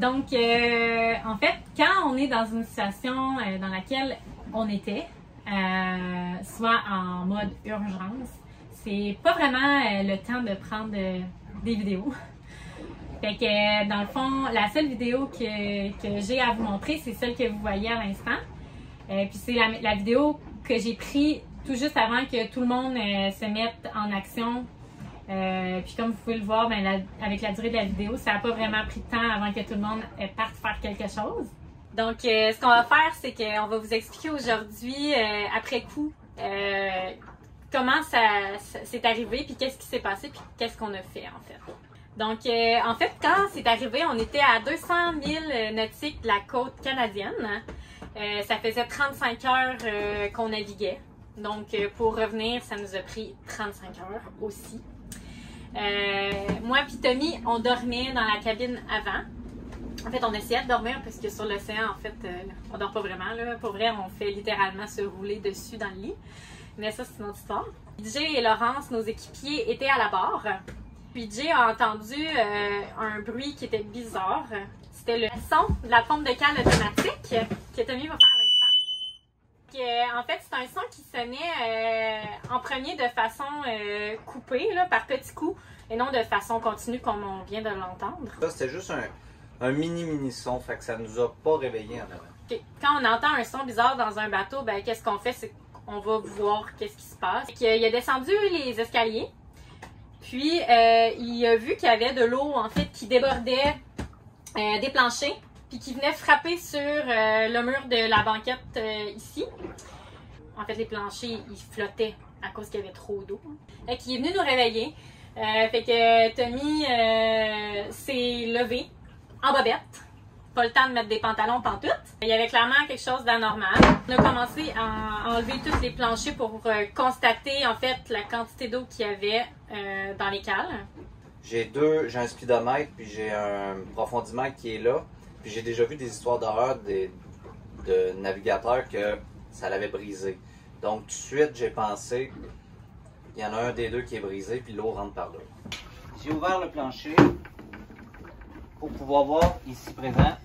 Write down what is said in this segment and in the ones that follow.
Donc, en fait, quand on est dans une situation dans laquelle on était, soit en mode urgence, c'est pas vraiment le temps de prendre des vidéos. Fait que, dans le fond, la seule vidéo que j'ai à vous montrer, c'est celle que vous voyez à l'instant. Puis c'est la vidéo que j'ai prise tout juste avant que tout le monde se mette en action. Puis comme vous pouvez le voir, ben, avec la durée de la vidéo, ça n'a pas vraiment pris de temps avant que tout le monde parte faire quelque chose. Donc, ce qu'on va faire, c'est qu'on va vous expliquer aujourd'hui, après coup, comment ça s'est arrivé, puis qu'est-ce qui s'est passé, puis qu'est-ce qu'on a fait, en fait. Donc, en fait, quand c'est arrivé, on était à 200 000 nautiques de la côte canadienne. Ça faisait 35 heures qu'on naviguait. Donc, pour revenir, ça nous a pris 35 heures aussi. Moi et Tommy, on dormait dans la cabine avant. En fait, on essayait de dormir parce que sur l'océan, en fait, on dort pas vraiment. Là. Pour vrai, on fait littéralement se rouler dessus dans le lit. Mais ça, c'est une autre histoire. Jay et Laurence, nos équipiers, étaient à la barre. Puis Jay a entendu un bruit qui était bizarre. C'était le son de la pompe de cale automatique que Tommy va faire à l'instant. En fait, c'est un son qui sonnait en premier de façon coupée, là, par petits coups, et non de façon continue comme on vient de l'entendre. Ça, c'était juste un mini son, fait que ça nous a pas réveillés en avant. Okay. Quand on entend un son bizarre dans un bateau, ben qu'est-ce qu'on fait? C'est qu'on va voir qu'est-ce qui se passe. Il a descendu les escaliers, puis il a vu qu'il y avait de l'eau, en fait, qui débordait des planchers, puis qui venait frapper sur le mur de la banquette ici. En fait, les planchers, ils flottaient à cause qu'il y avait trop d'eau. Fait qu'il est venu nous réveiller. Fait que Tommy s'est levé en bobette. Pas le temps de mettre des pantalons pantoute. Il y avait clairement quelque chose d'anormal. On a commencé à enlever tous les planchers pour constater, en fait, la quantité d'eau qu'il y avait dans les cales. J'ai un speedomètre, puis j'ai un profondiment qui est là. Puis j'ai déjà vu des histoires d'horreur de navigateurs que ça l'avait brisé. Donc tout de suite, j'ai pensé, il y en a un des deux qui est brisé, puis l'eau rentre par là. J'ai ouvert le plancher pour pouvoir voir ici présent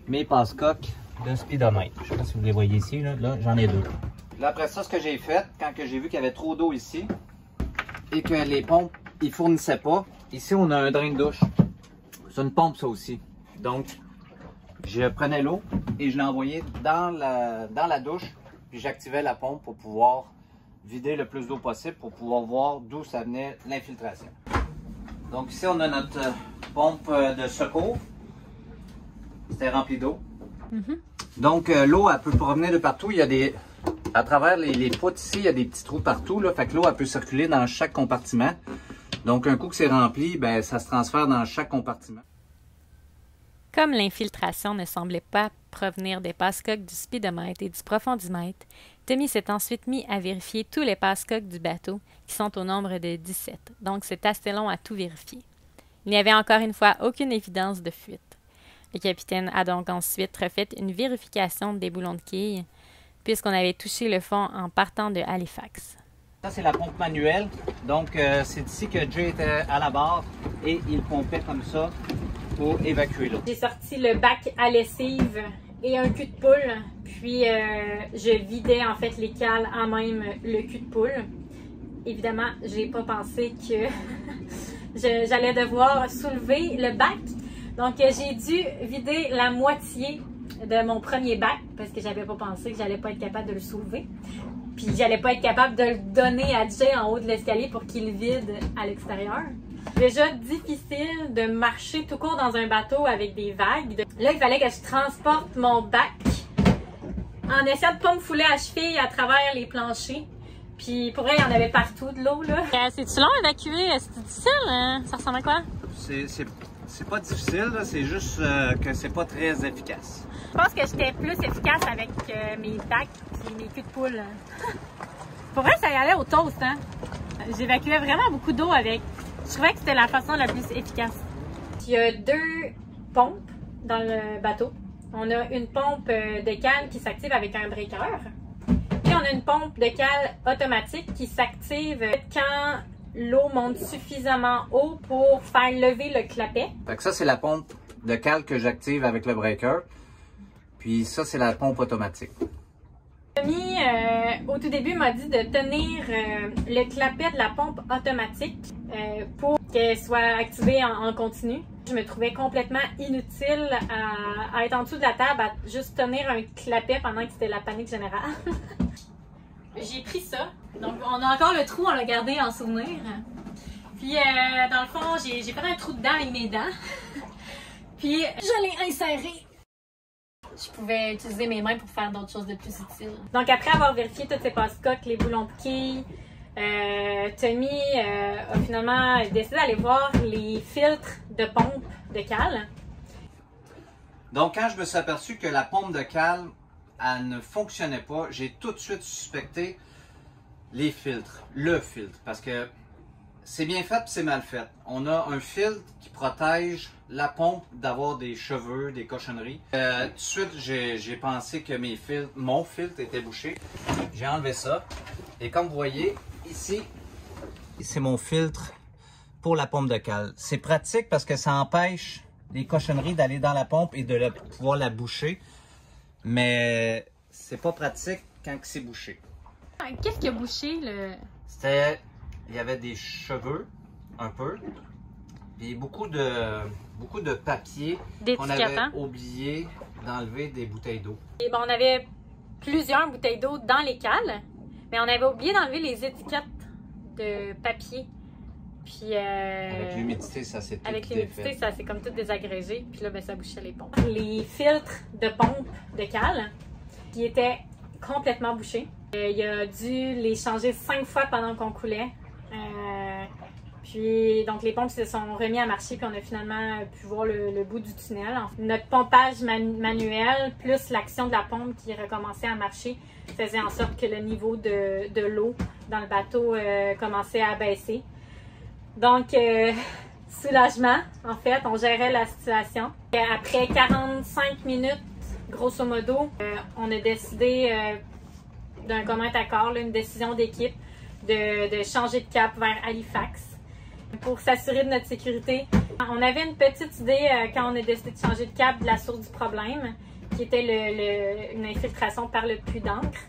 mes passe-coques de speedomètre. Je ne sais pas si vous les voyez ici, là j'en ai deux. Là, après ça, ce que j'ai fait, quand j'ai vu qu'il y avait trop d'eau ici, et que les pompes, ils fournissaient pas, ici on a un drain de douche. C'est une pompe ça aussi. Donc, je prenais l'eau et je l'envoyais dans la douche, puis j'activais la pompe pour pouvoir vider le plus d'eau possible, pour pouvoir voir d'où ça venait l'infiltration. Donc ici, on a notre pompe de secours. C'était rempli d'eau. Donc, l'eau, elle peut provenir de partout. Il y a à travers les poutres ici, il y a des petits trous partout. Là, fait que l'eau, elle peut circuler dans chaque compartiment. Donc, un coup que c'est rempli, ben, ça se transfère dans chaque compartiment. Comme l'infiltration ne semblait pas provenir des passe-coques du speedomètre et du profondimètre, Tommy s'est ensuite mis à vérifier tous les passe-coques du bateau, qui sont au nombre de 17, donc c'est assez long à tout vérifier. Il n'y avait encore une fois aucune évidence de fuite. Le capitaine a donc ensuite refait une vérification des boulons de quilles, puisqu'on avait touché le fond en partant de Halifax. Ça, c'est la pompe manuelle. Donc, c'est ici que Jay était à la barre et il pompait comme ça pour évacuer l'eau. J'ai sorti le bac à lessive et un cul de poule, puis je vidais en fait les cales à même le cul de poule. Évidemment, j'ai pas pensé que j'allais devoir soulever le bac. Donc, j'ai dû vider la moitié de mon premier bac parce que j'avais pas pensé que j'allais pas être capable de le soulever. Puis, j'allais pas être capable de le donner à Jay en haut de l'escalier pour qu'il le vide à l'extérieur. Déjà difficile de marcher tout court dans un bateau avec des vagues. Là, il fallait que je transporte mon bac en essayant de pas me fouler à cheville à travers les planchers. Puis pour vrai, il y en avait partout de l'eau, là. C'est-tu long à évacuer? C'est difficile, hein? Ça ressemble à quoi? C'est pas difficile, c'est juste que c'est pas très efficace. Je pense que j'étais plus efficace avec mes bacs et mes culs de poule. Pour vrai, ça y allait au toast, hein? J'évacuais vraiment beaucoup d'eau avec. Je trouvais que c'était la façon la plus efficace. Il y a deux pompes dans le bateau. On a une pompe de cale qui s'active avec un breaker. Puis on a une pompe de cale automatique qui s'active quand l'eau monte suffisamment haut pour faire lever le clapet. Fait que ça, c'est la pompe de cale que j'active avec le breaker. Puis ça, c'est la pompe automatique. Tommy, au tout début, m'a dit de tenir le clapet de la pompe automatique pour qu'elle soit activée en continu. Je me trouvais complètement inutile à être en dessous de la table, à juste tenir un clapet pendant que c'était la panique générale. J'ai pris ça. Donc, on a encore le trou, on l'a gardé en souvenir. Puis, dans le fond, j'ai fait un trou dedans avec mes dents. Puis, je l'ai inséré. Je pouvais utiliser mes mains pour faire d'autres choses de plus utiles. Donc, après avoir vérifié toutes ces passe-coques, les boulons de quilles, Tommy a finalement décidé d'aller voir les filtres de pompe de cale. Donc, quand je me suis aperçu que la pompe de cale, elle ne fonctionnait pas, j'ai tout de suite suspecté les filtres, le filtre, parce que c'est bien fait puis c'est mal fait. On a un filtre qui protège la pompe d'avoir des cheveux, des cochonneries. Tout de suite, j'ai pensé que mon filtre était bouché. J'ai enlevé ça. Et comme vous voyez, ici, c'est mon filtre pour la pompe de cale. C'est pratique parce que ça empêche les cochonneries d'aller dans la pompe et de pouvoir la boucher. Mais c'est pas pratique quand c'est bouché. Qu'est-ce qui a bouché le... Il y avait des cheveux, un peu, et beaucoup de papier qu'on avait oublié d'enlever des bouteilles d'eau. Et bon, on avait plusieurs bouteilles d'eau dans les cales, mais on avait oublié d'enlever les étiquettes de papier. Puis avec l'humidité, ça s'est tout avec l'humidité, ça s'est comme tout désagrégé. Puis là, ben, ça bouchait les pompes. Les filtres de pompe de cale qui étaient complètement bouchés. Il a dû les changer 5 fois pendant qu'on coulait. Puis donc les pompes se sont remis à marcher puis on a finalement pu voir le bout du tunnel. Notre pompage manuel plus l'action de la pompe qui recommençait à marcher faisait en sorte que le niveau de l'eau dans le bateau commençait à baisser. Donc soulagement, en fait, on gérait la situation. Après 45 minutes, grosso modo, on a décidé d'un commun accord, là, une décision d'équipe de changer de cap vers Halifax pour s'assurer de notre sécurité. On avait une petite idée quand on a décidé de changer de cap de la source du problème, qui était une infiltration par le puits d'encre.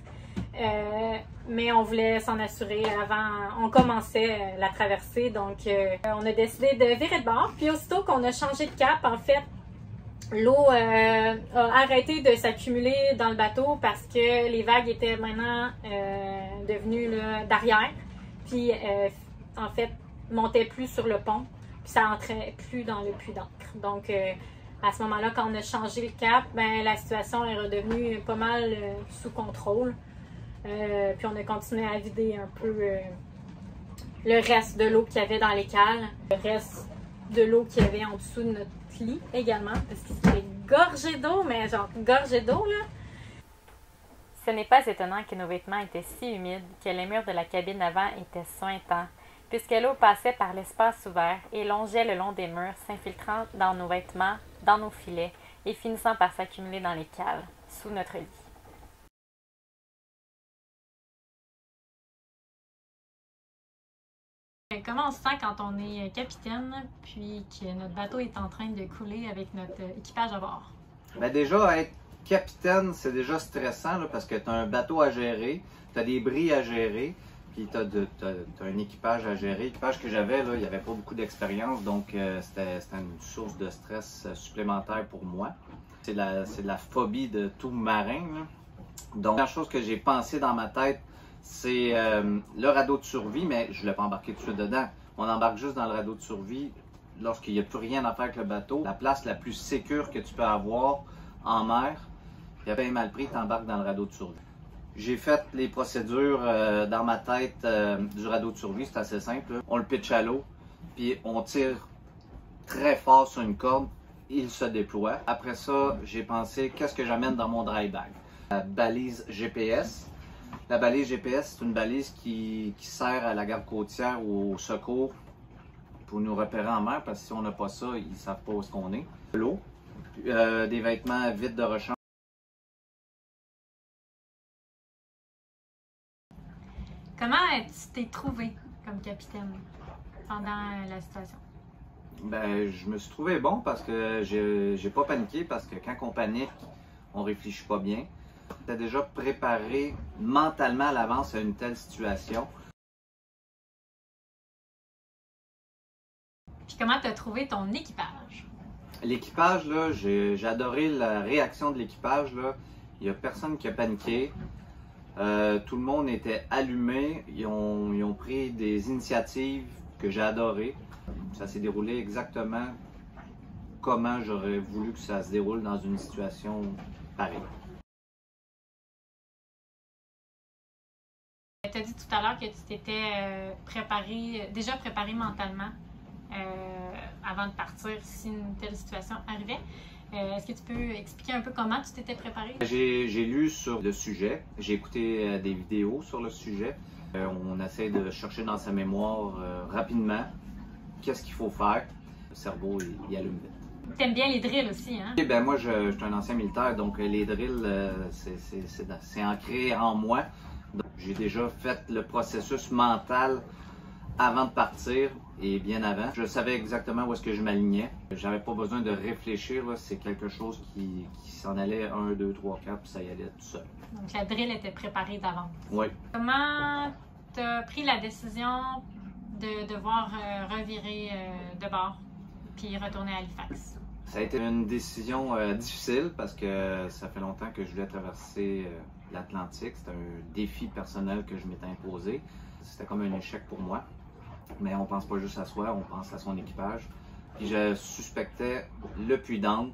Mais on voulait s'en assurer avant, on commençait la traversée, donc on a décidé de virer de bord. Puis aussitôt qu'on a changé de cap, en fait, l'eau a arrêté de s'accumuler dans le bateau parce que les vagues étaient maintenant devenues d'arrière, puis en fait montaient plus sur le pont, puis ça entrait plus dans le puits d'encre. Donc à ce moment-là, quand on a changé le cap, ben, la situation est redevenue pas mal sous contrôle. Puis on a continué à vider un peu le reste de l'eau qu'il y avait dans les cales, le reste de l'eau qu'il y avait en dessous de notre lit également, parce qu'il était gorgé d'eau, mais genre gorgé d'eau là. Ce n'est pas étonnant que nos vêtements étaient si humides que les murs de la cabine avant étaient suintants, puisque l'eau passait par l'espace ouvert et longeait le long des murs, s'infiltrant dans nos vêtements, dans nos filets et finissant par s'accumuler dans les cales, sous notre lit. Comment on se sent quand on est capitaine, puis que notre bateau est en train de couler avec notre équipage à bord? Ben déjà, être capitaine, c'est déjà stressant là, parce que tu as un bateau à gérer, tu as des bris à gérer, puis tu as un équipage à gérer. L'équipage que j'avais, il n'y avait pas beaucoup d'expérience, donc c'était une source de stress supplémentaire pour moi. C'est la phobie de tout marin. Là. Donc, la chose que j'ai pensé dans ma tête, c'est le radeau de survie, mais je ne l'ai pas embarqué tout de suite dedans. On embarque juste dans le radeau de survie lorsqu'il n'y a plus rien à faire avec le bateau. La place la plus sécure que tu peux avoir en mer, il y a bien mal pris, tu embarques dans le radeau de survie. J'ai fait les procédures dans ma tête du radeau de survie, c'est assez simple. Là. On le pitch à l'eau, puis on tire très fort sur une corde, il se déploie. Après ça, j'ai pensé, qu'est-ce que j'amène dans mon dry bag? La balise GPS. La balise GPS, c'est une balise qui sert à la garde côtière ou au secours pour nous repérer en mer, parce que si on n'a pas ça, ils ne savent pas où est-ce qu'on est. De l'eau, des vêtements vides de rechange. Comment tu t'es trouvé comme capitaine pendant la situation? Ben, je me suis trouvé bon parce que j'ai pas paniqué, parce que quand on panique, on réfléchit pas bien. J'étais déjà préparé mentalement à l'avance à une telle situation. Puis comment tu as trouvé ton équipage? L'équipage, là, j'ai adoré la réaction de l'équipage, là. Il n'y a personne qui a paniqué. Tout le monde était allumé. Ils ont pris des initiatives que j'ai adorées. Ça s'est déroulé exactement comment j'aurais voulu que ça se déroule dans une situation pareille. Tu as dit tout à l'heure que tu t'étais déjà préparé mentalement avant de partir si une telle situation arrivait. Est-ce que tu peux expliquer un peu comment tu t'étais préparé? J'ai lu sur le sujet, j'ai écouté des vidéos sur le sujet. On essaie de chercher dans sa mémoire rapidement qu'est-ce qu'il faut faire. Le cerveau, il allume vite. T'aimes bien les drills aussi, hein? Ben moi, je suis un ancien militaire, donc les drills, c'est ancré en moi. J'ai déjà fait le processus mental avant de partir et bien avant. Je savais exactement où est-ce que je m'alignais. J'avais pas besoin de réfléchir, c'est quelque chose qui s'en allait 1, 2, 3, 4, puis ça y allait tout seul. Donc la drill était préparée d'avance. Oui. Comment tu as pris la décision de devoir revirer de bord puis retourner à Halifax? Ça a été une décision difficile parce que ça fait longtemps que je voulais traverser l'Atlantique. C'était un défi personnel que je m'étais imposé. C'était comme un échec pour moi. Mais on pense pas juste à soi, on pense à son équipage. Puis je suspectais le puits d'Âne.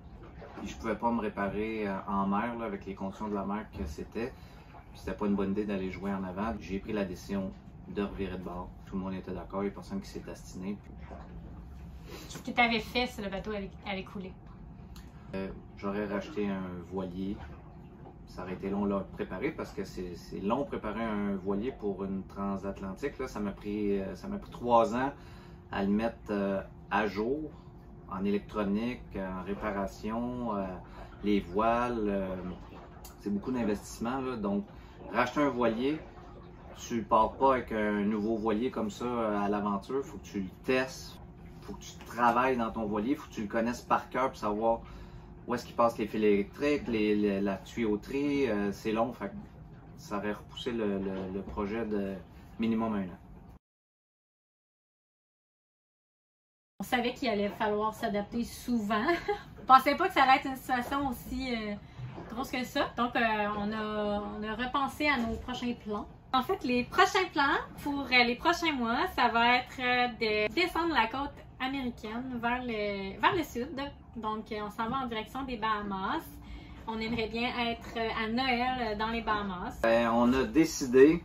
Puis je pouvais pas me réparer en mer là, avec les conditions de la mer que c'était. Puis c'était pas une bonne idée d'aller jouer en avant. J'ai pris la décision de revirer de bord. Tout le monde était d'accord, il n'y a personne qui s'est astiné. Qu'est-ce que tu avais fait si le bateau avait coulé? J'aurais racheté un voilier. Ça aurait été long là, à préparer parce que c'est long préparer un voilier pour une transatlantique. Là, ça m'a pris 3 ans à le mettre à jour en électronique, en réparation, les voiles. C'est beaucoup d'investissement. Donc, racheter un voilier, tu pars pas avec un nouveau voilier comme ça à l'aventure. Il faut que tu le testes, il faut que tu travailles dans ton voilier, il faut que tu le connaisses par cœur pour savoir où est-ce qu'il passe les fils électriques, la tuyauterie. C'est long, fait ça aurait repoussé le projet de minimum 1 an. On savait qu'il allait falloir s'adapter souvent. On pensait pas que ça allait être une situation aussi grosse que ça. Donc, on a repensé à nos prochains plans. En fait, les prochains plans pour les prochains mois, ça va être de descendre la côte américaine vers le sud. Donc, on s'en va en direction des Bahamas. On aimerait bien être à Noël dans les Bahamas. On a décidé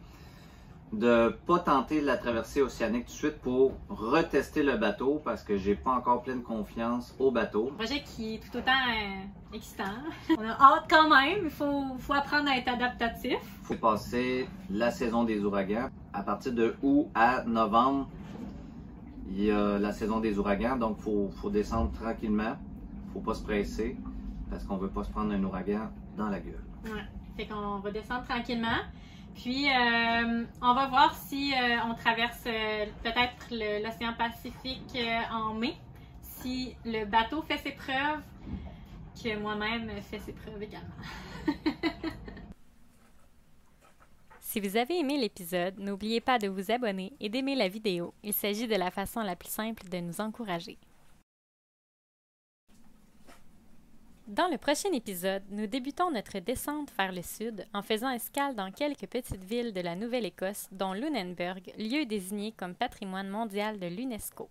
de ne pas tenter la traversée océanique tout de suite pour retester le bateau parce que j'ai pas encore pleine confiance au bateau. Un projet qui est tout autant excitant. On a hâte quand même, il faut apprendre à être adaptatif. Il faut passer la saison des ouragans. À partir de août à novembre, il y a la saison des ouragans, donc il faut descendre tranquillement. Il ne faut pas se presser parce qu'on ne veut pas se prendre un ouragan dans la gueule. Ouais, fait qu'on va descendre tranquillement. Puis, on va voir si on traverse peut-être l'océan Pacifique en mai. Si le bateau fait ses preuves, que moi-même fait ses preuves également. Si vous avez aimé l'épisode, n'oubliez pas de vous abonner et d'aimer la vidéo. Il s'agit de la façon la plus simple de nous encourager. Dans le prochain épisode, nous débutons notre descente vers le sud en faisant escale dans quelques petites villes de la Nouvelle-Écosse, dont Lunenburg, lieu désigné comme patrimoine mondial de l'UNESCO.